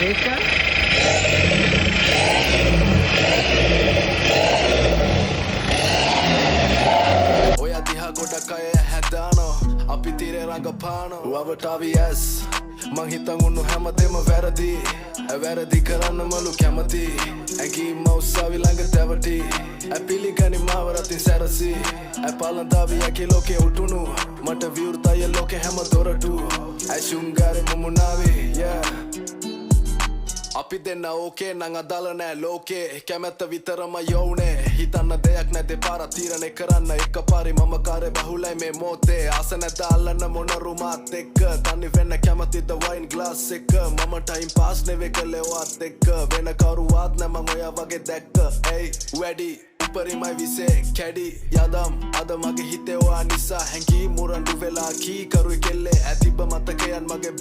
Rika? ඔය දිහා ගොඩක් අය හැදානෝ අපි තිරේ රඟපානෝ වවටාවි ඇස් මං හිතන් උන්නු හැමදේම වැරදි වැරදි කරන්න මලු කැමති ඇගී මවස්සාවි ළඟ තැවටි ඇපිලිගනි මාවරතින් සැරසි ඇපලන්දාවි ඇකි ලෝකෙ උටුණු මට විවෘතය ලෝකෙ හැම දොරටු ඇශුංගාරෙ මුමුණාවේ අපි දෙන්න ඕකේ නං අදාල නෑ ලෝකේ කැමැත්ත විතරම යෝනේ හිතන්න දෙයක් නැතේ පාර තීරණය කරන්න එක පාරි මම කාරේ බහුලයි මේ මොතේ ආස නැත අල්ලන්න මොන රුමාත් එක්ක තනි වෙන්න කැමතිද වයින් ග්ලාස් එක මම ටයිම් පාස් නෙවෙයි කළේ ඔයාත් එක්ක වෙන කවුරුවත් නෑ මං ඔයා වගේ දැක්ක එයි වැඩි උපරිමයි විසේ කැඩි යදම් අද මගේ හිතේ ඔයා නිසා හැංගී මුරණ්ඩු වෙලා කී කරුයි කෙල්ලේ ඇතිබ මතකයන් මගේ